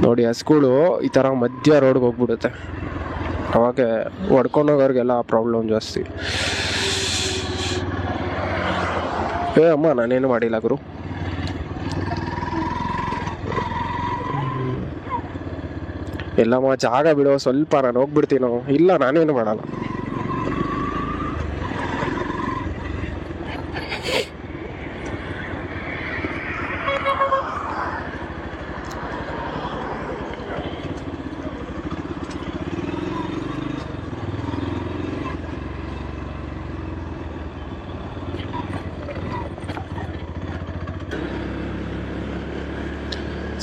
ನೋಡಿ ಹಸ್ಗಳು ಈ ಥರ ಮಧ್ಯ ರೋಡ್ಗೆ ಹೋಗ್ಬಿಡುತ್ತೆ, ಅವಾಗ ಹೊಡ್ಕೊಂಡೋಗೋರಿಗೆಲ್ಲ ಪ್ರಾಬ್ಲಮ್ ಜಾಸ್ತಿ. ಅಮ್ಮ ನಾನೇನು ಮಾಡಿಲ್ಲ ಗುರು. ಎಲ್ಲಮ್ಮ ಜಾಗ ಬಿಡೋ ಸ್ವಲ್ಪ, ನಾನು ಹೋಗ್ಬಿಡ್ತೀನೋ. ಇಲ್ಲ ನಾನೇನು ಮಾಡಲ್ಲ.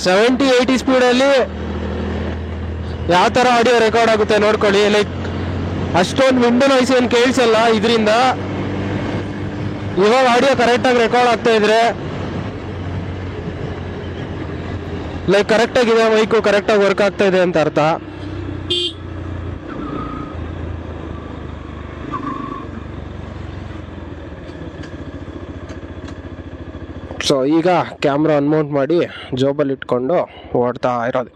ಸೆವೆಂಟಿ 80 ಸ್ಪೀಡಲ್ಲಿ ಯಾವ ಥರ ಆಡಿಯೋ ರೆಕಾರ್ಡ್ ಆಗುತ್ತೆ ನೋಡ್ಕೊಳ್ಳಿ. ಲೈಕ್ ಅಷ್ಟೊಂದು ವಿಂಡೋ ನಾಯ್ಸ್ ಏನು ಕೇಳಿಸಲ್ಲ ಇದರಿಂದ. ಇವಾಗ ಆಡಿಯೋ ಕರೆಕ್ಟಾಗಿ ರೆಕಾರ್ಡ್ ಆಗ್ತಾ ಇದ್ರೆ, ಲೈಕ್ ಕರೆಕ್ಟಾಗಿದೆ, ಮೈಕು ಕರೆಕ್ಟಾಗಿ ವರ್ಕ್ ಆಗ್ತಾ ಇದೆ ಅಂತ ಅರ್ಥ. ಸೊ ಈಗ ಕ್ಯಾಮ್ರಾ ಅನ್ಮೌಂಟ್ ಮಾಡಿ ಜೋಬಲ್ಲಿ ಇಟ್ಕೊಂಡು ಓಡ್ತಾ ಇರೋದು.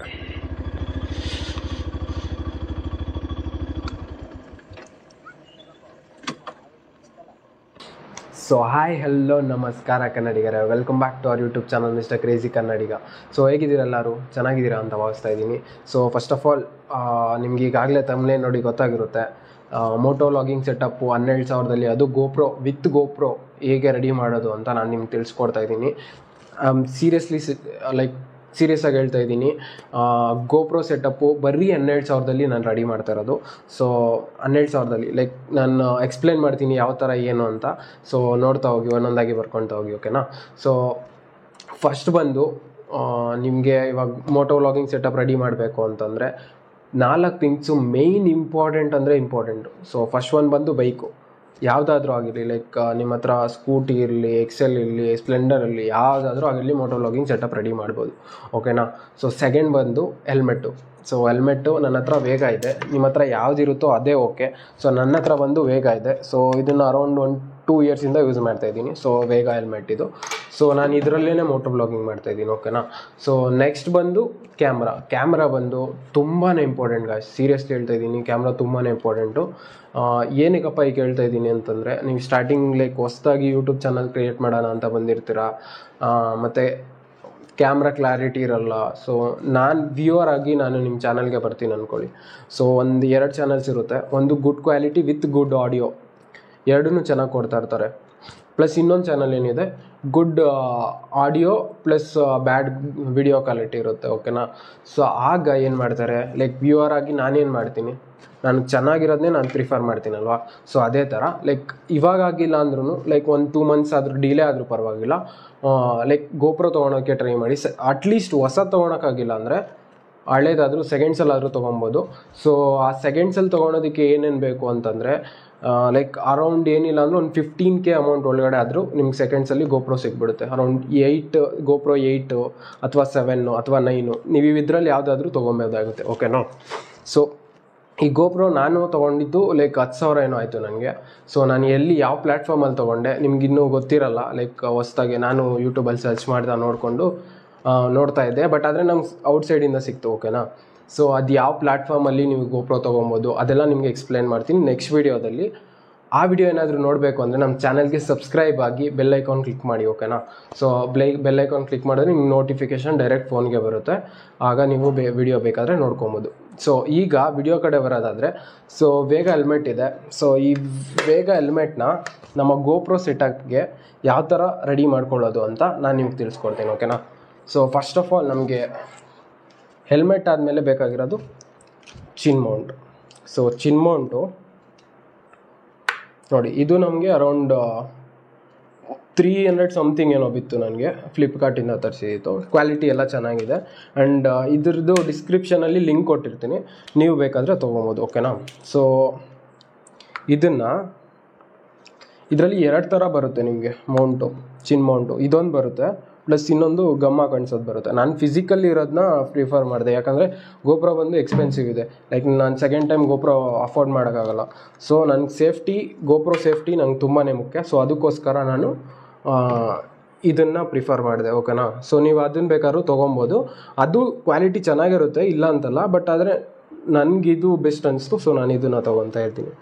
ಸೊ ಹಾಯ್ ಹಲೋ ನಮಸ್ಕಾರ ಕನ್ನಡಿಗರೇ, welcome back to our YouTube channel mister crazy Kannadiga. So ಹೇಗಿದ್ದೀರ ಎಲ್ಲರೂ? ಚೆನ್ನಾಗಿದ್ದೀರಾ ಅಂತ ಭಾವಿಸ್ತಾ ಇದ್ದೀನಿ. ಸೊ ಫಸ್ಟ್ ಆಫ್ ಆಲ್ ನಿಮ್ಗೆ ಈಗಾಗಲೇ ತಮ್ಮನೇ ನೋಡಿ ಗೊತ್ತಾಗಿರುತ್ತೆ, ಮೋಟೋ ಲಾಗಿಂಗ್ ಸೆಟಪ್ಪು 12,000ದಲ್ಲಿ, ಅದು ಗೋಪ್ರೋ ವಿತ್ ಗೋಪ್ರೋ ಹೇಗೆ ರೆಡಿ ಮಾಡೋದು ಅಂತ ನಾನು ನಿಮ್ಗೆ ತಿಳಿಸ್ಕೊಡ್ತಾ ಇದ್ದೀನಿ. ಸೀರಿಯಸ್ ಆಗಿ ಹೇಳ್ತಾ ಇದ್ದೀನಿ, ಗೋಪ್ರೋ ಸೆಟಪ್ಪು ಬರೀ 12,000ದಲ್ಲಿ ನಾನು ರೆಡಿ ಮಾಡ್ತಾ ಇರೋದು. ಸೊ 12,000ದಲ್ಲಿ ಲೈಕ್ ನಾನು ಎಕ್ಸ್ಪ್ಲೇನ್ ಮಾಡ್ತೀನಿ ಯಾವ ಥರ ಏನು ಅಂತ. ಸೊ ನೋಡ್ತಾ ಹೋಗಿ, ಒಂದೊಂದಾಗಿ ಬರ್ಕೊಳ್ತಾ ಹೋಗಿ, ಓಕೆನಾ? ಸೊ ಫಸ್ಟ್ ಬಂದು ನಿಮಗೆ ಇವಾಗ ಮೋಟೋ ವ್ಲಾಗಿಂಗ್ ಸೆಟಪ್ ರೆಡಿ ಮಾಡಬೇಕು ಅಂತಂದರೆ 4 things main important. So first one ಬಂದು ಬೈಕು, ಯಾವುದಾದ್ರೂ ಆಗಿರಲಿ, ಲೈಕ್ ನಿಮ್ಮ ಹತ್ರ ಸ್ಕೂಟಿ ಇರಲಿ, ಎಕ್ಸೆಲ್ ಇರಲಿ, ಸ್ಪ್ಲೆಂಡರ್ ಇರಲಿ, ಯಾವುದಾದ್ರೂ ಆಗಿರಲಿ ಮೋಟೋ ವ್ಲಾಗಿಂಗ್ ಸೆಟಪ್ ರೆಡಿ ಮಾಡ್ಬೋದು, ಓಕೆನಾ? ಸೊ ಸೆಕೆಂಡ್ ಬಂದು ಹೆಲ್ಮೆಟ್ಟು. ಸೊ ಹೆಲ್ಮೆಟ್ಟು ನನ್ನ ಹತ್ರ ವೇಗ ಇದೆ, ನಿಮ್ಮ ಹತ್ರ ಯಾವುದಿರುತ್ತೋ ಅದೇ ಓಕೆ. ಸೊ ನನ್ನ ಹತ್ರ ಬಂದು ವೇಗ ಇದೆ. ಸೊ ಇದನ್ನು ಅರೌಂಡ್ 1-2 ಇಯರ್ಸಿಂದ ಯೂಸ್ ಮಾಡ್ತಾಯಿದ್ದೀನಿ. ಸೊ ವೇಗ ಹೆಲ್ಮೆಟ್ ಇದು. ಸೊ ನಾನು ಇದರಲ್ಲೇ ಮೋಟೋ ವ್ಲಾಗಿಂಗ್ ಮಾಡ್ತಾಯಿದ್ದೀನಿ, ಓಕೆನಾ? ಸೊ ನೆಕ್ಸ್ಟ್ ಬಂದು ಕ್ಯಾಮ್ರಾ ಬಂದು ತುಂಬಾ ಇಂಪಾರ್ಟೆಂಟ್ ಗಾಯ್ಸ್, ಸೀರಿಯಸ್ಲಿ ಹೇಳ್ತಾ ಇದ್ದೀನಿ, ಕ್ಯಾಮ್ರಾ ತುಂಬಾ ಇಂಪಾರ್ಟೆಂಟು. ಏನಕ್ಕಪ್ಪ ಈಗ ಹೇಳ್ತಾ ಇದ್ದೀನಿ ಅಂತಂದರೆ, ನೀವು ಸ್ಟಾರ್ಟಿಂಗ್ ಲೈಕ್ ಹೊಸದಾಗಿ ಯೂಟ್ಯೂಬ್ ಚಾನಲ್ ಕ್ರಿಯೇಟ್ ಮಾಡೋಣ ಅಂತ ಬಂದಿರ್ತೀರ, ಮತ್ತು ಕ್ಯಾಮ್ರಾ ಕ್ಲಾರಿಟಿ ಇರಲ್ಲ. ಸೊ ನಾನು ವ್ಯೂವರ್ ಆಗಿ ನಾನು ನಿಮ್ಮ ಚಾನಲ್ಗೆ ಬರ್ತೀನಿ ಅಂದ್ಕೊಳ್ಳಿ. ಸೊ 1-2 ಚಾನಲ್ಸ್ ಇರುತ್ತೆ, ಒಂದು good quality with good audio, ಎರಡನ್ನೂ ಚೆನ್ನಾಗಿ ಕೊಡ್ತಾ ಇರ್ತಾರೆ. ಪ್ಲಸ್ ಇನ್ನೊಂದು ಚಾನಲ್ ಏನಿದೆ, ಗುಡ್ ಆಡಿಯೋ ಪ್ಲಸ್ ಬ್ಯಾಡ್ ವಿಡಿಯೋ ಕ್ವಾಲಿಟಿ ಇರುತ್ತೆ, ಓಕೆನಾ? ಸೊ ಆಗ ಏನು ಮಾಡ್ತಾರೆ, ಲೈಕ್ ವ್ಯೂವರ್ ಆಗಿ ನಾನೇನು ಮಾಡ್ತೀನಿ, ನಾನು ಚೆನ್ನಾಗಿರೋದನ್ನೇ ನಾನು ಪ್ರಿಫರ್ ಮಾಡ್ತೀನಲ್ವಾ? ಸೊ ಅದೇ ಥರ ಲೈಕ್ ಇವಾಗ ಆಗಿಲ್ಲ ಅಂದ್ರೂ ಲೈಕ್ 1-2 ಮಂತ್ಸ್ ಆದರೂ ಡಿಲೇ ಆದರೂ ಪರವಾಗಿಲ್ಲ, ಲೈಕ್ ಗೋಪ್ರೋ ತೊಗೊಳೋಕ್ಕೆ ಟ್ರೈ ಮಾಡಿ. ಅಟ್ಲೀಸ್ಟ್ ಹೊಸ ತೊಗೊಳಕ್ಕಾಗಿಲ್ಲ ಅಂದರೆ ಹಳೇದಾದರೂ ಸೆಕೆಂಡ್ಸಲ್ಲಾದರೂ ತೊಗೊಬೋದು. ಸೊ ಆ ಸೆಕೆಂಡ್ಸಲ್ಲಿ ತೊಗೊಳೋದಕ್ಕೆ ಏನೇನು ಬೇಕು ಅಂತಂದರೆ, ಲೈಕ್ ಅರೌಂಡ್ ಏನಿಲ್ಲ ಅಂದರೆ ಒಂದು 15K ಅಮೌಂಟ್ ಒಳಗಡೆ ಆದರೂ ನಿಮ್ಗೆ ಸೆಕೆಂಡ್ಸಲ್ಲಿ ಗೋಪ್ರೋ ಸಿಗ್ಬಿಡುತ್ತೆ. ಅರೌಂಡ್ 8 ಗೋಪ್ರೋ 8 ಅಥವಾ 7 ಅಥವಾ 9, ನೀವು ಇದರಲ್ಲಿ ಯಾವುದಾದ್ರೂ ತೊಗೊಬೋದಾಗುತ್ತೆ, ಓಕೆನಾ? ಸೊ ಈ ಗೋಪ್ರೋ ನಾನು ತೊಗೊಂಡಿದ್ದು ಲೈಕ್ 10,000 ಏನೋ ಆಯಿತು ನನಗೆ. ಸೊ ನಾನು ಯಾವ ಪ್ಲ್ಯಾಟ್ಫಾರ್ಮಲ್ಲಿ ತೊಗೊಂಡೆ ನಿಮ್ಗಿನ್ನೂ ಗೊತ್ತಿರಲ್ಲ. ಲೈಕ್ ಹೊಸ್ದಾಗಿ ನಾನು ಯೂಟ್ಯೂಬಲ್ಲಿ ಸರ್ಚ್ ಮಾಡ್ದೆ, ನೋಡ್ತಾ ಇದ್ದೆ, ಬಟ್ ಆದರೆ ನಮ್ಗೆ ಔಟ್ಸೈಡಿಂದ ಸಿಕ್ತು, ಓಕೆನಾ? ಸೊ ಅದು ಯಾವ ಪ್ಲ್ಯಾಟ್ಫಾರ್ಮಲ್ಲಿ ನೀವು ಗೋಪ್ರೋ ತೊಗೊಬೋದು ಅದೆಲ್ಲ ನಿಮಗೆ ಎಕ್ಸ್ಪ್ಲೇನ್ ಮಾಡ್ತೀನಿ ನೆಕ್ಸ್ಟ್ ವೀಡಿಯೋದಲ್ಲಿ. ಆ ವಿಡಿಯೋ ಏನಾದರೂ ನೋಡಬೇಕು ಅಂದರೆ ನಮ್ಮ ಚಾನಲ್ಗೆ ಸಬ್ಸ್ಕ್ರೈಬ್ ಆಗಿ ಬೆಲ್ ಐಕಾನ್ ಕ್ಲಿಕ್ ಮಾಡಿ, ಓಕೆನಾ? ಸೊ ಬೆಲ್ ಐಕಾನ್ ಕ್ಲಿಕ್ ಮಾಡಿದ್ರೆ ನಿಮ್ಗೆ ನೋಟಿಫಿಕೇಷನ್ ಡೈರೆಕ್ಟ್ ಫೋನ್ಗೆ ಬರುತ್ತೆ, ಆಗ ನೀವು ವಿಡಿಯೋ ಬೇಕಾದರೆ ನೋಡ್ಕೊಬೋದು. ಸೊ ಈಗ ವಿಡಿಯೋ ಕಡೆ ಬರೋದಾದರೆ, ಸೊ ವೇಗ ಹೆಲ್ಮೆಟ್ ಇದೆ. ಸೊ ಈ ವೇಗ ಹೆಲ್ಮೆಟ್ನ ನಮ್ಮ ಗೋಪ್ರೋ ಸೆಟಪ್ಗೆ ಯಾವ ಥರ ರೆಡಿ ಮಾಡ್ಕೊಳ್ಳೋದು ಅಂತ ನಾನು ನಿಮ್ಗೆ ತಿಳಿಸ್ಕೊಡ್ತೀನಿ, ಓಕೆನಾ? ಸೊ ಫಸ್ಟ್ ಆಫ್ ಆಲ್ ನಮಗೆ ಹೆಲ್ಮೆಟ್ ಆದಮೇಲೆ ಬೇಕಾಗಿರೋದು ಚಿನ್ ಮೌಂಟು. ಸೊ ಚಿನ್ ಮೌಂಟು ನೋಡಿ, ಇದು ನಮಗೆ ಅರೌಂಡ್ 300 ಸಮಥಿಂಗ್ ಏನೋ ಬಿತ್ತು, ನನಗೆ ಫ್ಲಿಪ್ಕಾರ್ಟಿಂದ ತರಿಸಿತ್ತು. ಕ್ವಾಲಿಟಿ ಎಲ್ಲ ಚೆನ್ನಾಗಿದೆ. ಆ್ಯಂಡ್ ಇದ್ರದ್ದು ಡಿಸ್ಕ್ರಿಪ್ಷನಲ್ಲಿ ಲಿಂಕ್ ಕೊಟ್ಟಿರ್ತೀನಿ, ನೀವು ಬೇಕಾದರೆ ತೊಗೊಬೋದು, ಓಕೆನಾ? ಸೊ ಇದರಲ್ಲಿ 2 ಥರ ಬರುತ್ತೆ ನಿಮಗೆ ಮೌಂಟು, ಚಿನ್ ಮೌಂಟು. ಇದೊಂದು ಬರುತ್ತೆ, ಪ್ಲಸ್ ಇನ್ನೊಂದು ಗಮ್ಮ ಕಾಣಿಸೋದು ಬರುತ್ತೆ. ನಾನು ಫಿಸಿಕಲ್ಲಿ ಇರೋದನ್ನ ಪ್ರಿಫರ್ ಮಾಡಿದೆ, ಯಾಕಂದರೆ ಗೋಪ್ರೋ ಬಂದು ಎಕ್ಸ್ಪೆನ್ಸಿವ್ ಇದೆ. ಲೈಕ್ ನಾನು ಸೆಕೆಂಡ್ ಟೈಮ್ ಗೋಪ್ರೋ ಅಫೋರ್ಡ್ ಮಾಡೋಕ್ಕಾಗಲ್ಲ. ಸೊ ನನಗೆ ಗೋಪ್ರೋ ಸೇಫ್ಟಿ ನಂಗೆ ತುಂಬಾ ಮುಖ್ಯ. ಸೊ ಅದಕ್ಕೋಸ್ಕರ ನಾನು ಇದನ್ನು ಪ್ರಿಫರ್ ಮಾಡಿದೆ, ಓಕೆನಾ. ಸೊ ನೀವು ಅದನ್ನು ಬೇಕಾದ್ರೂ ತೊಗೊಬೋದು, ಅದು ಕ್ವಾಲಿಟಿ ಚೆನ್ನಾಗಿರುತ್ತೆ ಇಲ್ಲ ಅಂತಲ್ಲ, ಬಟ್ ಆದರೆ ನನಗಿದು ಬೆಸ್ಟ್ ಅನಿಸ್ತು, ಸೊ ನಾನು ಇದನ್ನು ತೊಗೊತಾ ಇರ್ತೀನಿ.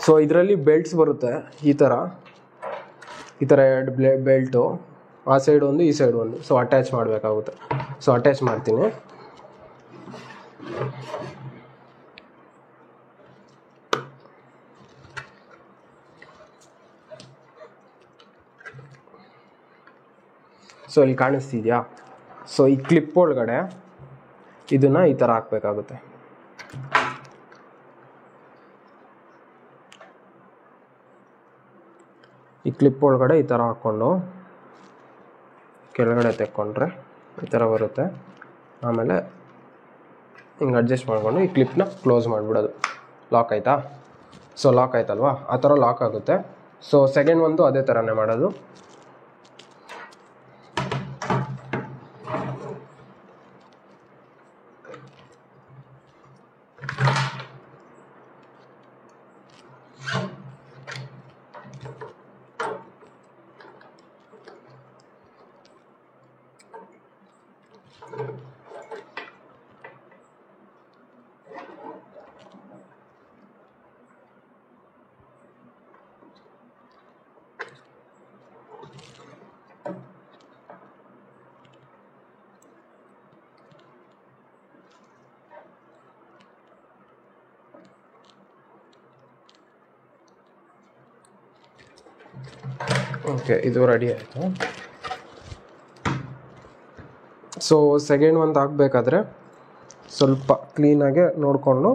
ಸೊ ಇದರಲ್ಲಿ ಬೆಲ್ಟ್ಸ್ ಬರುತ್ತೆ ಈ ಥರ 2 ಬೆಲ್ಟು, ಆ ಸೈಡ್ ಒಂದು ಈ ಸೈಡ್ ಒಂದು. ಸೊ ಅಟ್ಯಾಚ್ ಮಾಡಬೇಕಾಗುತ್ತೆ. ಸೊ ಅಟ್ಯಾಚ್ ಮಾಡ್ತೀನಿ. ಸೊ ಇಲ್ಲಿ ಕಾಣಿಸ್ತಿದೆಯಾ? ಸೊ ಈ ಕ್ಲಿಪ್ ಒಳಗಡೆ ಇದನ್ನು ಈ ಥರ ಹಾಕಬೇಕಾಗುತ್ತೆ. ಈ ಕ್ಲಿಪ್ ಒಳಗಡೆ ಈ ಥರ ಹಾಕ್ಕೊಂಡು ಕೆಳಗಡೆ ತೆಕ್ಕೊಂಡ್ರೆ ಈ ಥರ ಬರುತ್ತೆ. ಆಮೇಲೆ ಹಿಂಗೆ ಅಡ್ಜಸ್ಟ್ ಮಾಡಿಕೊಂಡು ಈ ಕ್ಲಿಪ್ನ ಕ್ಲೋಸ್ ಮಾಡಿಬಿಡೋದು. ಲಾಕ್ ಆಯಿತಾ? ಸೊ ಲಾಕ್ ಆಯ್ತಲ್ವಾ? ಆ ಥರ ಲಾಕ್ ಆಗುತ್ತೆ. ಸೊ ಸೆಕೆಂಡ್ ಒಂದು ಅದೇ ಥರನೇ ಮಾಡೋದು. ಓಕೆ, ಇದು ರೆಡಿ ಆಯಿತು. ಸೊ ಸೆಕೆಂಡ್ ಒಂದು ಹಾಕಬೇಕಾದ್ರೆ ಸ್ವಲ್ಪ ಕ್ಲೀನಾಗೆ ನೋಡಿಕೊಂಡು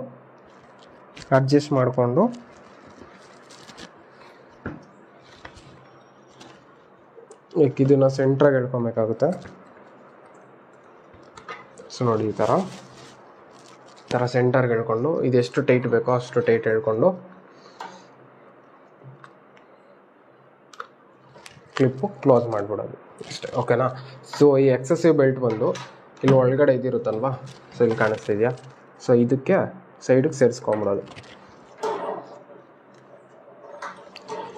ಅಡ್ಜಸ್ಟ್ ಮಾಡಿಕೊಂಡು ಇದನ್ನು ಸೆಂಟ್ರಾಗಿ ಎಳ್ಕೊಬೇಕಾಗುತ್ತೆ. ಸೊ ನೋಡಿ ಈ ಥರ ಸೆಂಟರ್ಗೆ ಎಳ್ಕೊಂಡು ಇದೆಷ್ಟು ಟೈಟ್ ಬೇಕೋ ಅಷ್ಟು ಟೈಟ್ ಎಳ್ಕೊಂಡು ಕ್ಲಿಪ್ಪು ಕ್ಲೋಸ್ ಮಾಡಿಬಿಡೋದು ಅಷ್ಟೇ, ಓಕೆನಾ. ಸೊ ಈ ಎಕ್ಸೆಸಿವ್ ಬೆಲ್ಟ್ ಬಂದು ಇಲ್ಲಿ ಒಳಗಡೆ ಇದಿರುತ್ತಲ್ವಾ, ಸೊ ಇಲ್ಲಿ ಕಾಣಿಸ್ತಿದೆಯಾ? ಸೊ ಇದಕ್ಕೆ ಸೈಡಿಗೆ ಸೇರಿಸ್ಕೊಂಬಿಡೋದು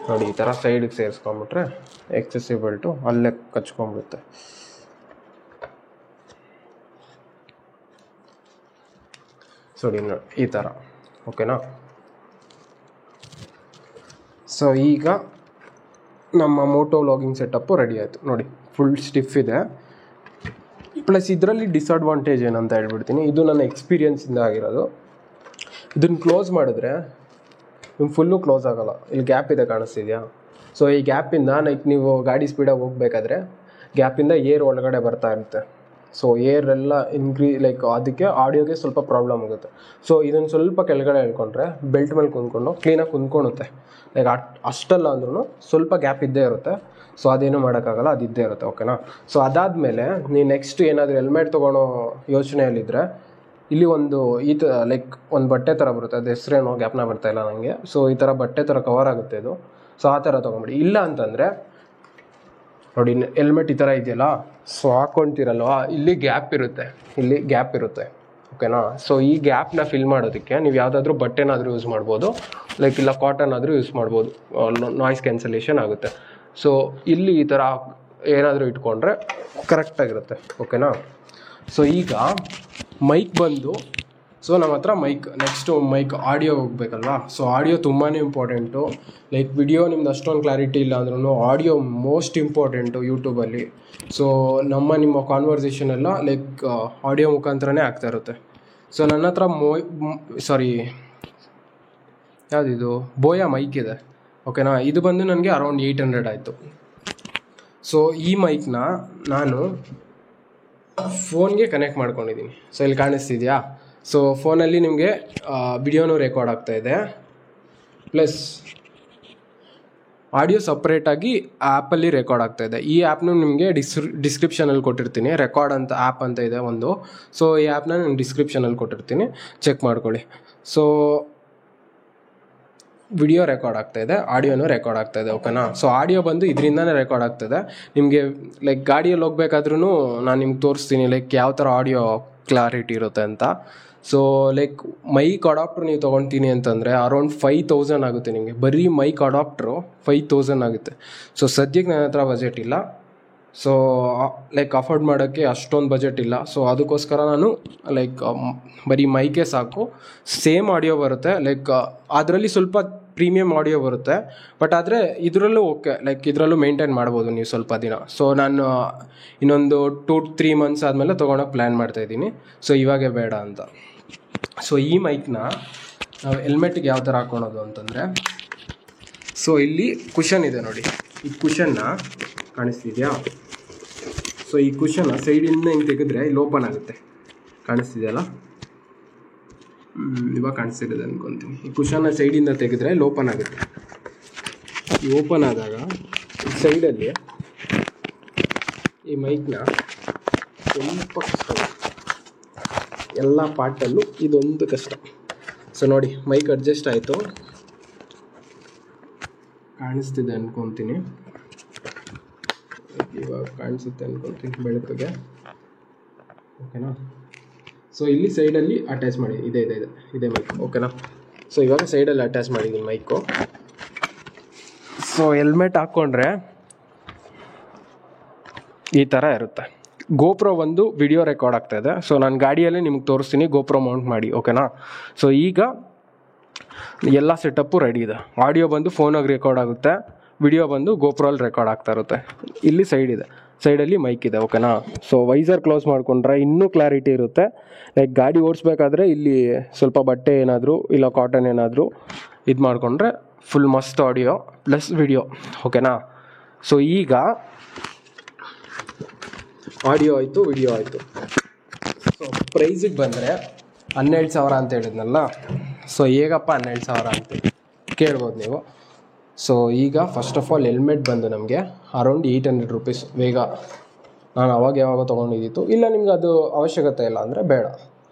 ನೋಡಿ. ಈ ಥರ ಸೈಡಿಗೆ ಸೇರಿಸ್ಕೊಂಬಿಟ್ರೆ ಎಕ್ಸೆಸಿವ್ ಬೆಲ್ಟು ಅಲ್ಲೇ ಕಚ್ಕೊಂಡ್ಬಿಡುತ್ತೆ. ಸೊ ಈ ಥರ, ಓಕೆನಾ. ಸೊ ಈಗ ನಮ್ಮ ಮೋಟೋ ವ್ಲಾಗಿಂಗ್ ಸೆಟಪ್ಪು ರೆಡಿ ಆಯಿತು ನೋಡಿ. ಫುಲ್ ಸ್ಟಿಫ್ ಇದೆ. ಪ್ಲಸ್ ಇದರಲ್ಲಿ ಡಿಸಡ್ವಾಂಟೇಜ್ ಏನಂತ ಹೇಳ್ಬಿಡ್ತೀನಿ, ಇದು ನನ್ನ ಎಕ್ಸ್ಪೀರಿಯನ್ಸಿಂದ ಆಗಿರೋದು. ಇದನ್ನು ಕ್ಲೋಸ್ ಮಾಡಿದ್ರೆ ಫುಲ್ಲು ಕ್ಲೋಸ್ ಆಗೋಲ್ಲ. ಇಲ್ಲಿ ಗ್ಯಾಪ್ ಇದೆ, ಕಾಣಿಸ್ತಿದೆಯಾ? ಸೊ ಈ ಗ್ಯಾಪಿಂದ ಲೈಕ್ ನೀವು ಗಾಡಿ ಸ್ಪೀಡಾಗಿ ಹೋಗಬೇಕಾದ್ರೆ ಗ್ಯಾಪಿಂದ ಏರ್ ಒಳಗಡೆ ಬರ್ತಾ ಇರುತ್ತೆ. ಸೊ ಏರ್ ಎಲ್ಲ ಲೈಕ್ ಅದಕ್ಕೆ ಆಡಿಯೋಗೆ ಸ್ವಲ್ಪ ಪ್ರಾಬ್ಲಮ್ ಆಗುತ್ತೆ. ಸೊ ಇದನ್ನು ಸ್ವಲ್ಪ ಕೆಳಗಡೆ ಹೇಳ್ಕೊಂಡ್ರೆ ಬೆಲ್ಟ್ ಮೇಲೆ ಕುಂದ್ಕೊಂಡು ಕ್ಲೀನಾಗಿ ಕುಂದ್ಕೊಳುತ್ತೆ. ಲೈಕ್ ಅಷ್ಟಲ್ಲ ಅಂದ್ರೂ ಸ್ವಲ್ಪ ಗ್ಯಾಪ್ ಇದ್ದೇ ಇರುತ್ತೆ. ಸೊ ಅದೇನು ಮಾಡೋಕ್ಕಾಗಲ್ಲ, ಅದು ಇದ್ದೇ ಇರುತ್ತೆ, ಓಕೆನಾ. ಸೊ ಅದಾದಮೇಲೆ ನೀವು ನೆಕ್ಸ್ಟ್ ಏನಾದರೂ ಹೆಲ್ಮೆಟ್ ತೊಗೊಳೋ ಯೋಚನೆಯಲ್ಲಿದ್ದರೆ ಇಲ್ಲಿ ಒಂದು ಈ ಥರ ಲೈಕ್ ಒಂದು ಬಟ್ಟೆ ಥರ ಬರುತ್ತೆ, ಅದು ಹೆಸ್ರೇನೋ ಗ್ಯಾಪ್ನ ಬರ್ತಾಯಿಲ್ಲ ನನಗೆ. ಸೊ ಈ ಥರ ಬಟ್ಟೆ ಥರ ಕವರ್ ಆಗುತ್ತೆ ಇದು. ಸೊ ಆ ಥರ ತೊಗೊಂಬಿಡಿ. ಇಲ್ಲ ಅಂತಂದರೆ ನೋಡಿ, ಹೆಲ್ಮೆಟ್ ಈ ಥರ ಇದೆಯಲ್ಲ, ಸೊ ಹಾಕ್ಕೊಳ್ತೀರಲ್ವ, ಇಲ್ಲಿ ಗ್ಯಾಪ್ ಇರುತ್ತೆ, ಓಕೆನಾ. ಸೊ ಈ ಗ್ಯಾಪ್ನ ಫಿಲ್ ಮಾಡೋದಕ್ಕೆ ನೀವು ಯಾವುದಾದ್ರೂ ಬಟ್ಟೆನಾದರೂ ಯೂಸ್ ಮಾಡ್ಬೋದು, ಲೈಕ್ ಇಲ್ಲ ಕಾಟನ್ ಆದರೂ ಯೂಸ್ ಮಾಡ್ಬೋದು, ನಾಯ್ಸ್ ಕ್ಯಾನ್ಸಲೇಷನ್ ಆಗುತ್ತೆ. ಸೊ ಇಲ್ಲಿ ಈ ಥರ ಏನಾದರೂ ಇಟ್ಕೊಂಡ್ರೆ ಕರೆಕ್ಟಾಗಿರುತ್ತೆ, ಓಕೆನಾ. ಸೊ ಈಗ ಮೈಕ್ ಬಂದು, ಸೊ ನಮ್ಮ ಹತ್ರ ನೆಕ್ಸ್ಟು ಮೈಕ್ ಆಡಿಯೋ ಹೋಗ್ಬೇಕಲ್ವಾ. ಸೊ ಆಡಿಯೋ ತುಂಬಾ ಇಂಪಾರ್ಟೆಂಟು. ಲೈಕ್ ವಿಡಿಯೋ ನಿಮ್ದು ಅಷ್ಟೊಂದು ಕ್ಲಾರಿಟಿ ಇಲ್ಲ ಅಂದ್ರೂ ಆಡಿಯೋ ಮೋಸ್ಟ್ ಇಂಪಾರ್ಟೆಂಟು ಯೂಟ್ಯೂಬಲ್ಲಿ. ಸೊ ನಿಮ್ಮ ಕಾನ್ವರ್ಸೇಷನ್ ಎಲ್ಲ ಲೈಕ್ ಆಡಿಯೋ ಮುಖಾಂತರನೇ ಆಗ್ತಾ ಇರುತ್ತೆ. ಸೊ ನನ್ನ ಹತ್ರ ಯಾವುದಿದು ಬೋಯಾ ಮೈಕ್ ಇದೆ, ಓಕೆನಾ. ಇದು ಬಂದು ನನಗೆ ಅರೌಂಡ್ 800 ಆಯಿತು. ಸೊ ಈ ಮೈಕ್ನ ನಾನು ಫೋನ್ಗೆ ಕನೆಕ್ಟ್ ಮಾಡ್ಕೊಂಡಿದ್ದೀನಿ. ಸೊ ಇಲ್ಲಿ ಕಾಣಿಸ್ತಿದೆಯಾ? ಸೊ ಫೋನಲ್ಲಿ ನಿಮಗೆ ವಿಡಿಯೋನೂ ರೆಕಾರ್ಡ್ ಆಗ್ತಾಯಿದೆ, ಪ್ಲಸ್ ಆಡಿಯೋ ಸಪ್ರೇಟಾಗಿ ಆ್ಯಪಲ್ಲಿ ರೆಕಾರ್ಡ್ ಆಗ್ತಾಯಿದೆ. ಈ ಆ್ಯಪ್ನು ನಿಮಗೆ ಡಿಸ್ಕ್ರಿಪ್ಷನಲ್ಲಿ ಕೊಟ್ಟಿರ್ತೀನಿ. ರೆಕಾರ್ಡ್ ಅಂತ ಆ್ಯಪ್ ಅಂತ ಇದೆ ಒಂದು. ಸೊ ಈ ಆ್ಯಪ್ನ ನಾನು ಡಿಸ್ಕ್ರಿಪ್ಷನಲ್ಲಿ ಕೊಟ್ಟಿರ್ತೀನಿ, ಚೆಕ್ ಮಾಡ್ಕೊಳ್ಳಿ. ಸೊ ವಿಡಿಯೋ ರೆಕಾರ್ಡ್ ಆಗ್ತಾಯಿದೆ, ಆಡಿಯೋನೂ ರೆಕಾರ್ಡ್ ಆಗ್ತಾಯಿದೆ, ಓಕೆನಾ. ಸೊ ಆಡಿಯೋ ಬಂದು ಇದರಿಂದನೇ ರೆಕಾರ್ಡ್ ಆಗ್ತಾಯಿದೆ. ನಿಮಗೆ ಲೈಕ್ ಗಾಡಿಯಲ್ಲಿ ಹೋಗ್ಬೇಕಾದ್ರೂ ನಾನು ನಿಮ್ಗೆ ತೋರಿಸ್ತೀನಿ ಲೈಕ್ ಯಾವ ಥರ ಆಡಿಯೋ ಕ್ಲಾರಿಟಿ ಇರುತ್ತೆ ಅಂತ. ಸೊ ಲೈಕ್ ಮೈಕ್ ಅಡಾಪ್ಟರ್ ನೀವು ತೊಗೊಳ್ತೀನಿ ಅಂತಂದರೆ ಅರೌಂಡ್ 5000 ಆಗುತ್ತೆ ನಿಮಗೆ. ಬರೀ ಮೈಕ್ ಅಡಾಪ್ಟ್ರು 5000 ಆಗುತ್ತೆ. ಸೊ ಸದ್ಯಕ್ಕೆ ನನ್ನ ಹತ್ರ ಬಜೆಟ್ ಇಲ್ಲ, ಸೊ ಲೈಕ್ ಅಫೋರ್ಡ್ ಮಾಡೋಕ್ಕೆ ಅಷ್ಟೊಂದು ಬಜೆಟ್ ಇಲ್ಲ. ಸೊ ಅದಕ್ಕೋಸ್ಕರ ನಾನು ಲೈಕ್ ಬರೀ ಮೈಕೇ ಸಾಕು. ಸೇಮ್ ಆಡಿಯೋ ಬರುತ್ತೆ, ಲೈಕ್ ಅದರಲ್ಲಿ ಸ್ವಲ್ಪ ಪ್ರೀಮಿಯಮ್ ಆಡಿಯೋ ಬರುತ್ತೆ, ಬಟ್ ಆದರೆ ಇದರಲ್ಲೂ ಓಕೆ, ಲೈಕ್ ಇದರಲ್ಲೂ ಮೇಂಟೈನ್ ಮಾಡ್ಬೋದು ನೀವು ಸ್ವಲ್ಪ ದಿನ. ಸೊ ನಾನು ಇನ್ನೊಂದು 2-3 ಮಂತ್ಸ್ ಆದಮೇಲೆ ತೊಗೊಳಕ್ಕೆ ಪ್ಲ್ಯಾನ್ ಮಾಡ್ತಾಯಿದ್ದೀನಿ. ಸೊ ಇವಾಗೇ ಬೇಡ ಅಂತ. ಸೊ ಈ ಮೈಕ್ನ ನಾವು ಹೆಲ್ಮೆಟ್ಗೆ ಯಾವ ಥರ ಹಾಕ್ಕೊಳೋದು ಅಂತಂದರೆ, ಸೊ ಇಲ್ಲಿ ಕುಷನ್ ಇದೆ ನೋಡಿ, ಈ ಕುಷನ್ನ ಕಾಣಿಸ್ತಿದೆಯಾ? ಸೊ ಈ ಕುಷನ್ನ ಸೈಡಿಂದ ಹಿಂಗೆ ತೆಗೆದ್ರೆ ಇಲ್ಲಿ ಓಪನ್ ಆಗುತ್ತೆ, ಕಾಣಿಸ್ತಿದೆಯಲ್ಲ? ಇವಾಗ ಕಾಣಿಸ್ತಿರೋದು ಅಂದ್ಕೊತೀನಿ. ಈ ಕುಷನ್ನ ಸೈಡಿಂದ ತೆಗೆದ್ರೆ ಇಲ್ಲಿ ಓಪನ್ ಆಗುತ್ತೆ. ಈ ಓಪನ್ ಆದಾಗ ಸೈಡಲ್ಲಿ ಈ ಮೈಕ್ನ ಸ್ವಲ್ಪ ಕಷ್ಟ, ಎಲ್ಲ ಪಾರ್ಟಲ್ಲೂ ಇದೊಂದು ಕಷ್ಟ. ಸೊ ನೋಡಿ, ಮೈಕ್ ಅಡ್ಜಸ್ಟ್ ಆಯಿತು, ಕಾಣಿಸ್ತಿದೆ ಅಂದ್ಕೊತೀನಿ. ಇವಾಗ ಕಾಣಿಸುತ್ತೆ ಅಂದ್ಕೊತೀನಿ ಬೆಳಕಿಗೆ, ಓಕೆನಾ? ಸೊ ಇಲ್ಲಿ ಸೈಡಲ್ಲಿ ಅಟ್ಯಾಚ್ ಮಾಡಿ, ಇದೆ ಮೈಕ್, ಓಕೆನಾ? ಸೊ ಇವಾಗ ಸೈಡಲ್ಲಿ ಅಟ್ಯಾಚ್ ಮಾಡಿದ್ದೀನಿ ಮೈಕು. ಸೊ ಹೆಲ್ಮೆಟ್ ಹಾಕ್ಕೊಂಡ್ರೆ ಈ ಥರ ಇರುತ್ತೆ. ಗೋಪ್ರೋ ಒಂದು ವಿಡಿಯೋ ರೆಕಾರ್ಡ್ ಆಗ್ತಾಯಿದೆ. ಸೊ ನಾನು ಗಾಡಿಯಲ್ಲೇ ನಿಮ್ಗೆ ತೋರಿಸ್ತೀನಿ ಗೋಪ್ರೋ ಮೌಂಟ್ ಮಾಡಿ, ಓಕೆನಾ? ಸೊ ಈಗ ಎಲ್ಲ ಸೆಟಪ್ಪು ರೆಡಿ ಇದೆ. ಆಡಿಯೋ ಬಂದು ಫೋನಾಗಿ ರೆಕಾರ್ಡ್ ಆಗುತ್ತೆ, ವಿಡಿಯೋ ಬಂದು ಗೋಪ್ರೋಲ್ಲಿ ರೆಕಾರ್ಡ್ ಆಗ್ತಾ ಇರುತ್ತೆ. ಇಲ್ಲಿ ಸೈಡ್ ಇದೆ, ಸೈಡಲ್ಲಿ ಮೈಕ್ ಇದೆ, ಓಕೆನಾ? ಸೊ ವೈಸರ್ ಕ್ಲೋಸ್ ಮಾಡಿಕೊಂಡ್ರೆ ಇನ್ನೂ ಕ್ಲಾರಿಟಿ ಇರುತ್ತೆ. ಲೈಕ್ ಗಾಡಿ ಓಡಿಸ್ಬೇಕಾದ್ರೆ ಇಲ್ಲಿ ಸ್ವಲ್ಪ ಬಟ್ಟೆ ಏನಾದರೂ ಇಲ್ಲ ಕಾಟನ್ ಏನಾದರೂ ಇದು ಮಾಡಿಕೊಂಡ್ರೆ ಫುಲ್ ಮಸ್ತ್ ಆಡಿಯೋ ಪ್ಲಸ್ ವಿಡಿಯೋ, ಓಕೆನಾ? ಸೊ ಈಗ ಆಡಿಯೋ ಆಯಿತು, ವಿಡಿಯೋ ಆಯಿತು. ಸೊ ಪ್ರೈಸಿಗೆ ಬಂದರೆ 12,000 ಅಂತ ಹೇಳಿದ್ನಲ್ಲ. ಸೊ ಹೇಗಪ್ಪ 12,000 ಅಂತ ಕೇಳ್ಬೋದು ನೀವು. ಸೊ ಈಗ ಫಸ್ಟ್ ಆಫ್ ಆಲ್ ಹೆಲ್ಮೆಟ್ ಬಂದು ನಮಗೆ ಅರೌಂಡ್ 800 ರೂಪೀಸ್. ವೇಗ ನಾನು ಯಾವಾಗ ತೊಗೊಂಡಿದ್ದಿತ್ತು. ಇಲ್ಲ ನಿಮ್ಗೆ ಅದು ಅವಶ್ಯಕತೆ ಇಲ್ಲ ಅಂದರೆ ಬೇಡ,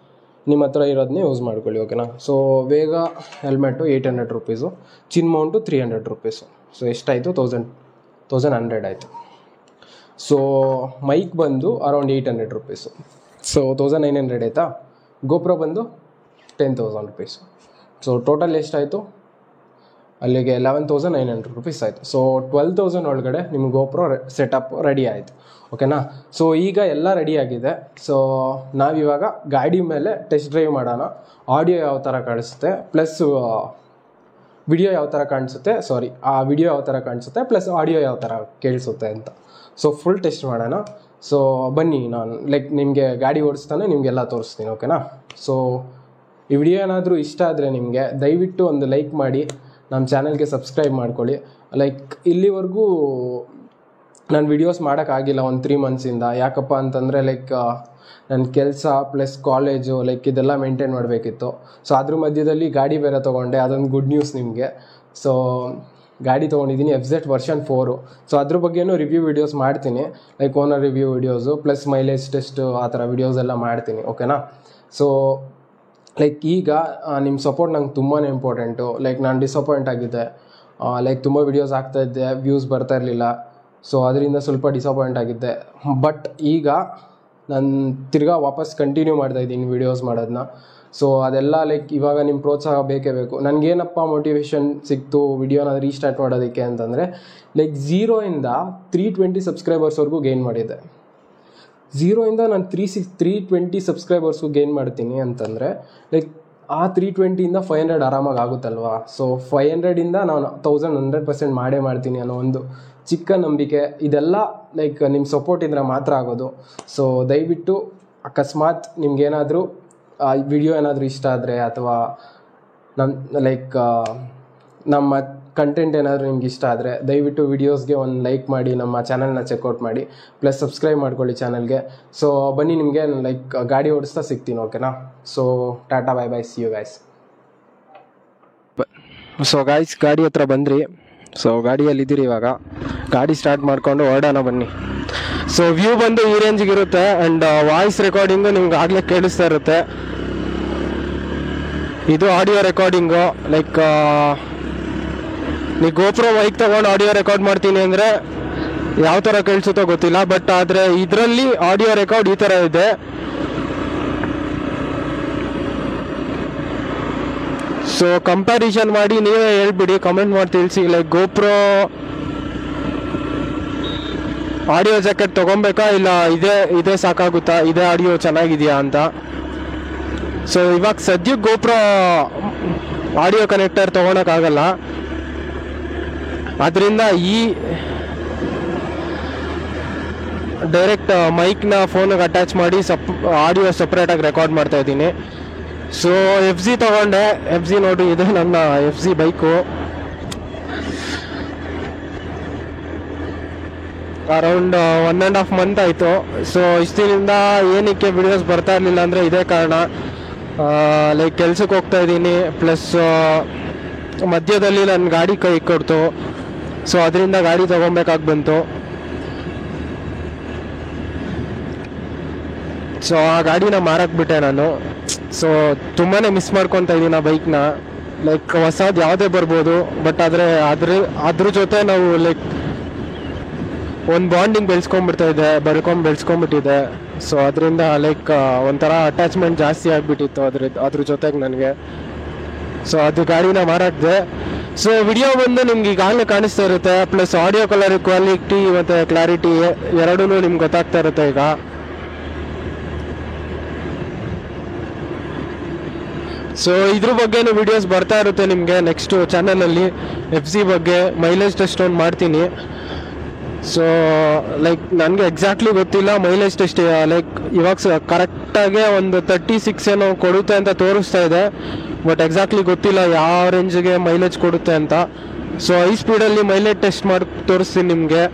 ನಿಮ್ಮ ಹತ್ರ ಇರೋದನ್ನೇ ಯೂಸ್ ಮಾಡ್ಕೊಳ್ಳಿ, ಓಕೆನಾ? ಸೊ ವೇಗ ಹೆಲ್ಮೆಟು 800 ರೂಪೀಸು, ಚಿನ್ ಮೌಂಟು 300 ರೂಪೀಸು. ಸೊ ಎಷ್ಟಾಯಿತು? 1100 ಆಯಿತು. ಸೊ ಮೈಕ್ ಬಂದು ಅರೌಂಡ್ 800 ರೂಪೀಸು. ಸೊ 1900 ಆಯಿತಾ? ಗೋಪ್ರೋ ಬಂದು 10,000 ರೂಪೀಸು. ಸೊ ಟೋಟಲ್ ಎಷ್ಟಾಯಿತು? ಅಲ್ಲಿಗೆ 11,900 ರೂಪೀಸ್ ಆಯಿತು. ಸೊ 12,000 ಒಳಗಡೆ ನಿಮ್ಮ ಗೋಪ್ರೋ ಸೆಟಪ್ ರೆಡಿ ಆಯಿತು, ಓಕೆನಾ? ಸೊ ಈಗ ಎಲ್ಲ ರೆಡಿಯಾಗಿದೆ. ಸೊ ನಾವಿವಾಗ ಗಾಡಿ ಮೇಲೆ ಟೆಸ್ಟ್ ಡ್ರೈವ್ ಮಾಡೋಣ. ಆಡಿಯೋ ಯಾವ ಥರ ಕಾಣಿಸುತ್ತೆ ಪ್ಲಸ್ ವಿಡಿಯೋ ಯಾವ ಥರ ಕಾಣಿಸುತ್ತೆ, ಆ ವಿಡಿಯೋ ಯಾವ ಥರ ಕಾಣಿಸುತ್ತೆ ಪ್ಲಸ್ ಆಡಿಯೋ ಯಾವ ಥರ ಕೇಳಿಸುತ್ತೆ ಅಂತ. ಸೊ ಫುಲ್ ಟೆಸ್ಟ್ ಮಾಡೋಣ. ಸೊ ಬನ್ನಿ, ನಾನು ಲೈಕ್ ನಿಮಗೆ ಗಾಡಿ ಓಡಿಸ್ತಾನೆ ನಿಮಗೆಲ್ಲ ತೋರಿಸ್ತೀನಿ, ಓಕೆನಾ? ಸೊ ಈ ವಿಡಿಯೋ ಏನಾದರೂ ಇಷ್ಟ ಆದರೆ ನಿಮಗೆ ದಯವಿಟ್ಟು ಒಂದು ಲೈಕ್ ಮಾಡಿ, ನಮ್ಮ ಚಾನಲ್ಗೆ ಸಬ್ಸ್ಕ್ರೈಬ್ ಮಾಡ್ಕೊಳ್ಳಿ. ಲೈಕ್ ಇಲ್ಲಿವರೆಗೂ ನಾನು ವಿಡಿಯೋಸ್ ಮಾಡೋಕ್ಕಾಗಿಲ್ಲ ಒಂದು 3 ಮಂತ್ಸಿಂದ. ಯಾಕಪ್ಪ ಅಂತಂದರೆ ಲೈಕ್ ನನ್ನ ಕೆಲಸ ಪ್ಲಸ್ ಕಾಲೇಜು ಲೈಕ್ ಇದೆಲ್ಲ ಮೇಂಟೈನ್ ಮಾಡಬೇಕಿತ್ತು. ಸೊ ಅದ್ರ ಮಧ್ಯದಲ್ಲಿ ಗಾಡಿ ಬೇರೆ ತೊಗೊಂಡೆ, ಅದೊಂದು ಗುಡ್ ನ್ಯೂಸ್ ನಿಮಗೆ. ಸೊ ಗಾಡಿ ತೊಗೊಂಡಿದ್ದೀನಿ FZ ವರ್ಷನ್ 4. ಸೊ ಅದ್ರ ಬಗ್ಗೆನೂ ರಿವ್ಯೂ ವೀಡಿಯೋಸ್ ಮಾಡ್ತೀನಿ, like owner review videos plus mileage test ಆ ಥರ ವೀಡಿಯೋಸ್ ಎಲ್ಲ ಮಾಡ್ತೀನಿ, ಓಕೆನಾ? ಸೊ ಲೈಕ್ ಈಗ ನಿಮ್ಮ ಸಪೋರ್ಟ್ ನಂಗೆ ತುಂಬಾ ಇಂಪಾರ್ಟೆಂಟು. ಲೈಕ್ ನಾನು ಡಿಸಪಾಯಿಂಟ್ ಆಗಿದ್ದೆ, ಲೈಕ್ ತುಂಬ ವೀಡಿಯೋಸ್ ಆಗ್ತಾಯಿದ್ದೆ, ವ್ಯೂಸ್ ಬರ್ತಾ ಇರಲಿಲ್ಲ. ಸೊ ಅದರಿಂದ ಸ್ವಲ್ಪ ಡಿಸಪಾಯಿಂಟ್ ಆಗಿದ್ದೆ. ಬಟ್ ಈಗ ನಾನು ತಿರ್ಗಾ ವಾಪಸ್ ಕಂಟಿನ್ಯೂ ಮಾಡ್ತಾಯಿದ್ದೀನಿ ವೀಡಿಯೋಸ್ ಮಾಡೋದನ್ನ. ಸೊ ಅದೆಲ್ಲ ಲೈಕ್ ಇವಾಗ ನಿಮ್ಮ ಪ್ರೋತ್ಸಾಹ ಬೇಕೇ ಬೇಕು. ನನಗೇನಪ್ಪ ಮೋಟಿವೇಶನ್ ಸಿಕ್ತು ವಿಡಿಯೋನ ರೀಸ್ಟಾರ್ಟ್ ಮಾಡೋದಕ್ಕೆ ಅಂತಂದರೆ, ಲೈಕ್ 0ಇಂದ 320 ಸಬ್ಸ್ಕ್ರೈಬರ್ಸ್ವರೆಗೂ ಗೇನ್ ಮಾಡಿದ್ದೆ. 0ಇಂದ ನಾನು 320 ಸಬ್ಸ್ಕ್ರೈಬರ್ಸ್ಗೂ ಗೇನ್ ಮಾಡ್ತೀನಿ ಅಂತಂದರೆ ಲೈಕ್ ಆ 320ಇಂದ 500 ಆರಾಮಾಗಿ ಆಗುತ್ತಲ್ವಾ? ಸೊ 500ಇಂದ ನಾನು 100% ಮಾಡೇ ಮಾಡ್ತೀನಿ ಅನ್ನೋ ಒಂದು ಚಿಕ್ಕ ನಂಬಿಕೆ. ಇದೆಲ್ಲ ಲೈಕ್ ನಿಮ್ಮ ಸಪೋರ್ಟ್ ಇದ್ರೆ ಮಾತ್ರ ಆಗೋದು. ಸೊ ದಯವಿಟ್ಟು ಅಕಸ್ಮಾತ್ ನಿಮ್ಗೇನಾದರೂ ವಿಡಿಯೋ ಏನಾದರೂ ಇಷ್ಟ ಆದರೆ ಅಥವಾ ನಮ್ಮ ಕಂಟೆಂಟ್ ಏನಾದರೂ ನಿಮ್ಗೆ ಇಷ್ಟ ಆದರೆ ದಯವಿಟ್ಟು ವಿಡಿಯೋಸ್ಗೆ ಒಂದು ಲೈಕ್ ಮಾಡಿ, ನಮ್ಮ ಚಾನಲ್ನ ಚೆಕ್ಔಟ್ ಮಾಡಿ, ಪ್ಲಸ್ ಸಬ್ಸ್ಕ್ರೈಬ್ ಮಾಡ್ಕೊಳ್ಳಿ ಚಾನಲ್ಗೆ. ಸೊ ಬನ್ನಿ, ನಿಮಗೆ ಲೈಕ್ ಗಾಡಿ ಓಡಿಸ್ತಾ ಸಿಗ್ತೀನಿ, ಓಕೆನಾ? So tata, bye bye, see you guys. So guys, ಗಾಡಿ ಹತ್ರ ಬಂದ್ರಿ. ಸೊ ಗಾಡಿಯಲ್ಲಿದ್ದೀರಿ, ಇವಾಗ ಗಾಡಿ ಸ್ಟಾರ್ಟ್ ಮಾಡಿಕೊಂಡು ಹೊರಡೋಣ ಬನ್ನಿ. ಸೊ ವ್ಯೂ ಬಂದು ಈ ರೇಂಜಿಗೆ ಇರುತ್ತೆ ಆ್ಯಂಡ್ ವಾಯ್ಸ್ ರೆಕಾರ್ಡಿಂಗು ನಿಮ್ಗೆ ಆಗಲೇ ಕೇಳಿಸ್ತಾ ಇರುತ್ತೆ. ಇದು ಆಡಿಯೋ ರೆಕಾರ್ಡಿಂಗು. ಲೈಕ್ ನೀವು ಗೋಪ್ರೋ ಮೈಕ್ ತೊಗೊಂಡು ಆಡಿಯೋ ರೆಕಾರ್ಡ್ ಮಾಡ್ತೀನಿ ಅಂದರೆ ಯಾವ ಥರ ಕೇಳಿಸುತ್ತೋ ಗೊತ್ತಿಲ್ಲ, ಬಟ್ ಆದರೆ ಇದರಲ್ಲಿ ಆಡಿಯೋ ರೆಕಾರ್ಡ್ ಈ ಥರ ಇದೆ. ಸೊ ಕಂಪ್ಯಾರಿಸನ್ ಮಾಡಿ ನೀವೇ ಹೇಳ್ಬಿಡಿ, ಕಮೆಂಟ್ ಮಾಡಿ ತಿಳಿಸಿ. ಲೈಕ್ ಗೋಪ್ರೋ ಆಡಿಯೋ ಜಾಕೆಟ್ ತೊಗೊಬೇಕಾ ಇಲ್ಲ ಇದೇ ಸಾಕಾಗುತ್ತಾ, ಇದೇ ಆಡಿಯೋ ಚೆನ್ನಾಗಿದೆಯಾ ಅಂತ. ಸೊ ಇವಾಗ ಸದ್ಯಕ್ಕೆ ಗೋಪ್ರೋ ಆಡಿಯೋ ಕನೆಕ್ಟರ್ ತೊಗೊಳಕ್ಕಾಗಲ್ಲ, ಅದರಿಂದ ಈ ಡೈರೆಕ್ಟ್ ಮೈಕ್ನ ಫೋನಿಗೆ ಅಟ್ಯಾಚ್ ಮಾಡಿ ಆಡಿಯೋ ಸಪ್ರೇಟಾಗಿ ರೆಕಾರ್ಡ್ ಮಾಡ್ತಾ ಇದ್ದೀನಿ. ಸೊ FZ ತೊಗೊಂಡೆ. FZ ನೋಡಿ, ಇದೆ ನನ್ನ FZ ಬೈಕು. ಅರೌಂಡ್ 1.5 ಮಂತ್ ಆಯಿತು. ಸೊ ಇಷ್ಟಿನಿಂದ ಏನಕ್ಕೆ ವಿಡಿಯೋಸ್ ಬರ್ತಾ ಇರಲಿಲ್ಲ ಅಂದರೆ ಇದೇ ಕಾರಣ. ಲೈಕ್ ಕೆಲ್ಸಕ್ಕೆ ಹೋಗ್ತಾ ಇದ್ದೀನಿ, ಪ್ಲಸ್ ಮಧ್ಯದಲ್ಲಿ ನನ್ನ ಗಾಡಿ ಕೈ ಕೊಡ್ತು. ಸೊ ಅದರಿಂದ ಗಾಡಿ ತೊಗೊಬೇಕಾಗಿ ಬಂತು. ಸೊ ಆ ಗಾಡಿನ ಮಾರಾಕ್ಬಿಟ್ಟೆ ನಾನು. ಸೊ ತುಂಬಾ ಮಿಸ್ ಮಾಡ್ಕೊತಾ ಇದ್ದೀನಿ ಆ ಬೈಕ್ನ. ಲೈಕ್ ಹೊಸದು ಯಾವುದೇ ಬರ್ಬೋದು, ಬಟ್ ಆದರೆ ಅದ್ರ ಜೊತೆ ನಾವು ಲೈಕ್ ಒಂದು ಬಾಂಡಿಂಗ್ ಬೆಳೆಸ್ಕೊಂಡ್ಬಿಟ್ಟಿದೆ. ಸೊ ಅದರಿಂದ ಲೈಕ್ ಒಂಥರ ಅಟ್ಯಾಚ್ಮೆಂಟ್ ಜಾಸ್ತಿ ಆಗಿಬಿಟ್ಟಿತ್ತು ಅದ್ರ ಜೊತೆಗೆ ನನಗೆ. ಸೊ ಅದು ಗಾಡಿನ ಮಾರಾಕ್ದೆ. ಸೊ ವಿಡಿಯೋ ಬಂದು ನಿಮ್ಗೆ ಈಗಾಗಲೇ ಕಾಣಿಸ್ತಾ ಇರುತ್ತೆ, ಪ್ಲಸ್ ಆಡಿಯೋ ಕಲರ್ ಕ್ವಾಲಿಟಿ ಮತ್ತು ಕ್ಲಾರಿಟಿ ಎರಡೂ ನಿಮ್ಗೆ ಗೊತ್ತಾಗ್ತಾ ಇರುತ್ತೆ ಈಗ. ಸೊ ಇದ್ರ ಬಗ್ಗೆನೂ ವಿಡಿಯೋಸ್ ಬರ್ತಾ ಇರುತ್ತೆ ನಿಮಗೆ ನೆಕ್ಸ್ಟು ಚಾನಲಲ್ಲಿ. FZ ಬಗ್ಗೆ ಮೈಲೇಜ್ ಟೆಸ್ಟ್ ಒಂದು ಮಾಡ್ತೀನಿ. ಸೊ ಲೈಕ್ ನನಗೆ ಎಕ್ಸಾಕ್ಟ್ಲಿ ಗೊತ್ತಿಲ್ಲ ಮೈಲೇಜ್ ಟೆಸ್ಟ್. ಲೈಕ್ ಇವಾಗ ಕರೆಕ್ಟಾಗೆ ಒಂದು 36 ಏನೋ ಕೊಡುತ್ತೆ ಅಂತ ತೋರಿಸ್ತಾ ಇದೆ, ಬಟ್ ಎಕ್ಸಾಕ್ಟ್ಲಿ ಗೊತ್ತಿಲ್ಲ ಯಾವ ರೇಂಜಿಗೆ ಮೈಲೇಜ್ ಕೊಡುತ್ತೆ ಅಂತ. ಸೊ ಹೈ ಸ್ಪೀಡಲ್ಲಿ ಮೈಲೇಜ್ ಟೆಸ್ಟ್ ಮಾಡಿ ತೋರಿಸ್ತೀನಿ ನಿಮಗೆ.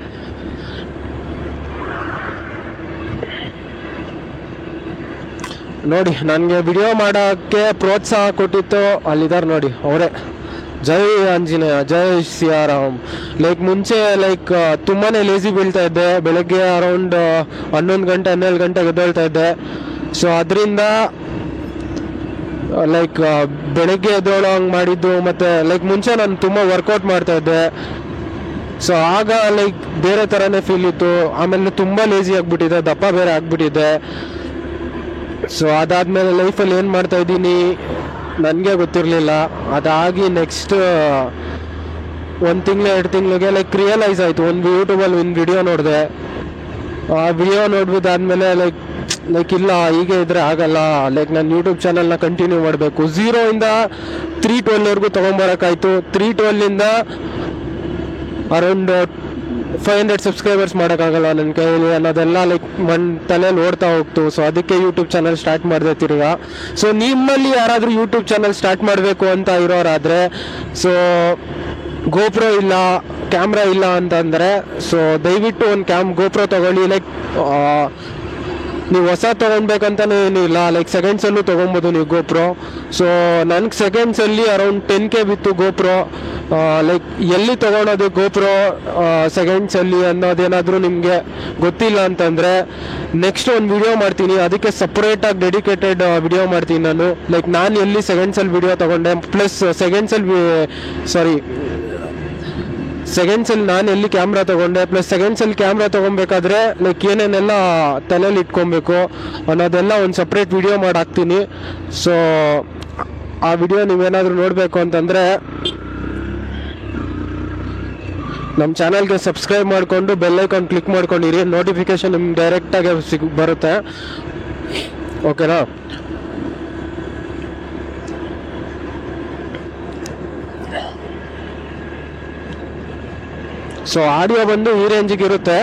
ನೋಡಿ, ನನಗೆ ವಿಡಿಯೋ ಮಾಡೋಕ್ಕೆ ಪ್ರೋತ್ಸಾಹ ಕೊಟ್ಟಿತ್ತು ಅಲ್ಲಿದ್ದಾರೆ ನೋಡಿ, ಅವರೇ. ಜೈ ಆಂಜನೇಯ, ಜೈ ಸಿಯಾರಾಮ್. ಲೈಕ್ ಮುಂಚೆ ಲೈಕ್ ತುಂಬಾ ಲೇಸಿ ಬೀಳ್ತಾ ಇದ್ದೆ. ಬೆಳಗ್ಗೆ ಅರೌಂಡ್ 11 ಗಂಟೆ 12 ಗಂಟೆಗೆ ಎದ್ದೇಳ್ತಾ ಇದ್ದೆ. ಸೊ ಅದರಿಂದ ಲೈಕ್ ಬೆಳಗ್ಗೆ ಎದ್ದೇಳೋ ಹಂಗೆ ಮಾಡಿದ್ದು. ಮತ್ತು ಲೈಕ್ ಮುಂಚೆ ನಾನು ತುಂಬ ವರ್ಕೌಟ್ ಮಾಡ್ತಾ ಇದ್ದೆ. ಸೊ ಆಗ ಲೈಕ್ ಬೇರೆ ಥರನೇ ಫೀಲ್ ಇತ್ತು. ಆಮೇಲೆ ತುಂಬ ಲೇಸಿ ಆಗಿಬಿಟ್ಟಿದೆ, ದಪ್ಪ ಬೇರೆ ಆಗಿಬಿಟ್ಟಿದೆ. ಸೊ ಅದಾದಮೇಲೆ ಲೈಫಲ್ಲಿ ಏನು ಮಾಡ್ತಾ ಇದ್ದೀನಿ ನನಗೆ ಗೊತ್ತಿರಲಿಲ್ಲ. ಅದಾಗಿ ನೆಕ್ಸ್ಟ್ 1 ತಿಂಗಳು 2 ತಿಂಗಳಿಗೆ ಲೈಕ್ ರಿಯಲೈಸ್ ಆಯಿತು. ಯೂಟ್ಯೂಬಲ್ಲಿ ಒಂದು ವಿಡಿಯೋ ನೋಡಿದೆ. ಆ ವಿಡಿಯೋ ನೋಡ್ಬಿದ್ದಾದ್ಮೇಲೆ ಲೈಕ್ ಇಲ್ಲ, ಹೀಗೆ ಇದ್ರೆ ಆಗಲ್ಲ. ಲೈಕ್ ನಾನು ಯೂಟ್ಯೂಬ್ ಚಾನಲ್ನ ಕಂಟಿನ್ಯೂ ಮಾಡಬೇಕು. 0ಇಂದ 312ವರೆಗೂ ತೊಗೊಂಬರೋಕ್ಕಾಯ್ತು. 312ಇಂದ ಅರೌಂಡ್ 500 ಸಬ್ಸ್ಕ್ರೈಬರ್ಸ್ ಮಾಡೋಕ್ಕಾಗಲ್ಲ ನನ್ನ ಕೈಯಲ್ಲಿ ಅನ್ನೋದೆಲ್ಲ ಲೈಕ್ ತಲೆಯಲ್ಲಿ ಓಡ್ತಾ ಹೋಗ್ತು. ಸೊ ಅದಕ್ಕೆ ಯೂಟ್ಯೂಬ್ ಚಾನಲ್ ಸ್ಟಾರ್ಟ್ ಮಾಡಿದೆ ತಿರ್ಗಾ. ಸೊ ನಿಮ್ಮಲ್ಲಿ ಯಾರಾದರೂ ಯೂಟ್ಯೂಬ್ ಚಾನಲ್ ಸ್ಟಾರ್ಟ್ ಮಾಡಬೇಕು ಅಂತ ಇರೋರಾದರೆ, ಸೊ ಗೋಪ್ರೋ ಇಲ್ಲ, ಕ್ಯಾಮ್ರಾ ಇಲ್ಲ ಅಂತಂದರೆ, ಸೊ ದಯವಿಟ್ಟು ಒಂದು ಗೋಪ್ರೋ ತೊಗೊಳ್ಳಿ. ಲೈಕ್ ನೀವು ಹೊಸ ತೊಗೊಳ್ಬೇಕಂತಲೇ ಏನಿಲ್ಲ, ಲೈಕ್ ಸೆಕೆಂಡ್ಸಲ್ಲೂ ತೊಗೊಬೋದು ನೀವು ಗೋಪ್ರೋ. ಸೊ ನನಗೆ ಸೆಕೆಂಡ್ಸಲ್ಲಿ ಅರೌಂಡ್ 10K ಬಿತ್ತು ಗೋಪ್ರೋ. ಲೈಕ್ ಎಲ್ಲಿ ತೊಗೊಳೋದು ಗೋಪ್ರೋ ಸೆಕೆಂಡ್ಸಲ್ಲಿ ಅನ್ನೋದೇನಾದರೂ ನಿಮಗೆ ಗೊತ್ತಿಲ್ಲ ಅಂತಂದರೆ ನೆಕ್ಸ್ಟ್ ಒಂದು ವಿಡಿಯೋ ಮಾಡ್ತೀನಿ. ಅದಕ್ಕೆ ಸಪ್ರೇಟಾಗಿ ಡೆಡಿಕೇಟೆಡ್ ವಿಡಿಯೋ ಮಾಡ್ತೀನಿ ನಾನು. ಲೈಕ್ ನಾನು ಎಲ್ಲಿ ಸೆಕೆಂಡ್ಸಲ್ಲಿ ವಿಡಿಯೋ ತೊಗೊಂಡೆ, ಪ್ಲಸ್ ಸೆಕೆಂಡ್ಸಲ್ಲಿ ನಾನು ಎಲ್ಲಿ ಕ್ಯಾಮ್ರಾ ತೊಗೊಂಡೆ, ಪ್ಲಸ್ ಸೆಕೆಂಡ್ಸಲ್ಲಿ ಕ್ಯಾಮ್ರಾ ತೊಗೊಬೇಕಾದ್ರೆ ಲೈಕ್ ಏನೇನೆಲ್ಲ ತಲೆಯಲ್ಲಿ ಇಟ್ಕೊಬೇಕು ಅನ್ನೋದೆಲ್ಲ ಒಂದು ಸಪ್ರೇಟ್ ವಿಡಿಯೋ ಮಾಡಿ ಹಾಕ್ತೀನಿ. ಸೊ ಆ ವಿಡಿಯೋ ನೀವೇನಾದರೂ ನೋಡಬೇಕು ಅಂತಂದರೆ ನಮ್ಮ ಚಾನಲ್ಗೆ ಸಬ್ಸ್ಕ್ರೈಬ್ ಮಾಡಿಕೊಂಡು ಬೆಲ್ ಐಕಾನ್ ಕ್ಲಿಕ್ ಮಾಡ್ಕೊಂಡಿರಿ. ನೋಟಿಫಿಕೇಶನ್ ನಿಮ್ಗೆ ಡೈರೆಕ್ಟಾಗಿ ಬರುತ್ತೆ. ಓಕೆನಾ? ಸೊ ಆಡಿಯೋ ಬಂದು ಈ ರೇಂಜಿಗೆ ಇರುತ್ತೆ,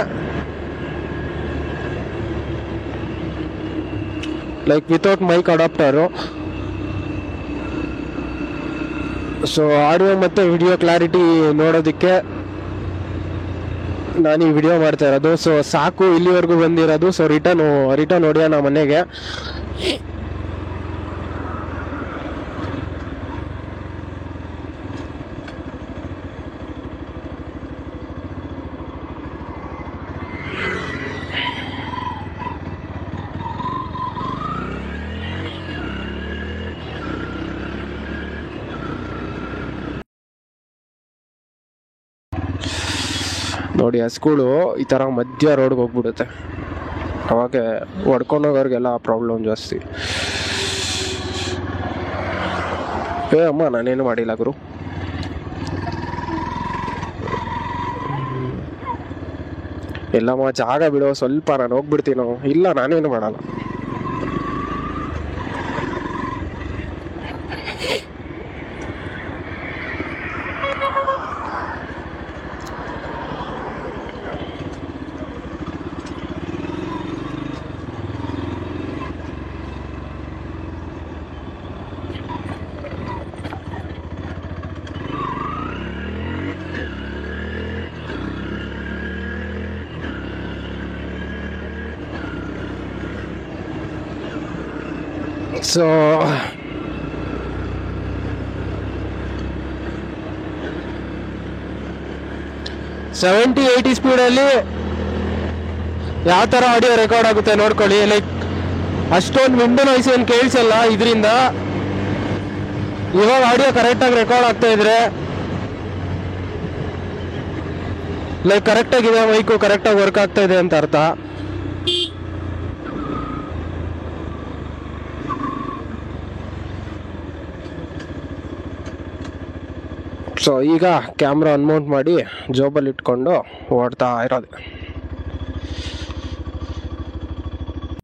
like without mic adapter. So audio ಮತ್ತು ವಿಡಿಯೋ ಕ್ಲಾರಿಟಿ ನೋಡೋದಕ್ಕೆ ನಾನು ಈ ವಿಡಿಯೋ ಮಾಡ್ತಾ ಇರೋದು. ಸೊ ಸಾಕು ಇಲ್ಲಿವರೆಗೂ ಬಂದಿರೋದು. ಸೊ ರಿಟರ್ನ್ ಹೊಡೆಯೋಣ ಮನೆಗೆ. ನೋಡಿ, ಹಸ್ಗಳು ಈ ಥರ ಮಧ್ಯ ರೋಡ್ಗೆ ಹೋಗ್ಬಿಡುತ್ತೆ. ಅವಾಗ ಹೊಡ್ಕೊಂಡೋಗೋರಿಗೆಲ್ಲ ಪ್ರಾಬ್ಲಮ್ ಜಾಸ್ತಿ. ಅಮ್ಮ ನಾನೇನು ಮಾಡಿಲ್ಲ ಗುರು. ಎಲ್ಲಮ್ಮ ಜಾಗ ಬಿಡೋ ಸ್ವಲ್ಪ, ನಾನು ಹೋಗ್ಬಿಡ್ತೀನೋ. ಇಲ್ಲ ನಾನೇನು ಮಾಡಲ್ಲ. ಸೊ 70-80 ಸ್ಪೀಡಲ್ಲಿ ಯಾವ ಥರ ಆಡಿಯೋ ರೆಕಾರ್ಡ್ ಆಗುತ್ತೆ ನೋಡ್ಕೊಳ್ಳಿ. ಲೈಕ್ ಅಷ್ಟೊಂದು ವಿಂಡೋ ನಾಯ್ಸ್ ಏನು ಕೇಳಿಸಲ್ಲ ಇದರಿಂದ. ಇವಾಗ ಆಡಿಯೋ ಕರೆಕ್ಟಾಗಿ ರೆಕಾರ್ಡ್ ಆಗ್ತಾ ಇದ್ರೆ, ಲೈಕ್ ಕರೆಕ್ಟಾಗಿದೆ, ಮೈಕು ಕರೆಕ್ಟಾಗಿ ವರ್ಕ್ ಆಗ್ತಾ ಇದೆ ಅಂತ ಅರ್ಥ. ಸೊ ಈಗ ಕ್ಯಾಮ್ರಾ ಅನ್ಮೌಂಟ್ ಮಾಡಿ ಜೋಬಲ್ಲಿ ಇಟ್ಕೊಂಡು ಓಡ್ತಾ ಇರೋದು.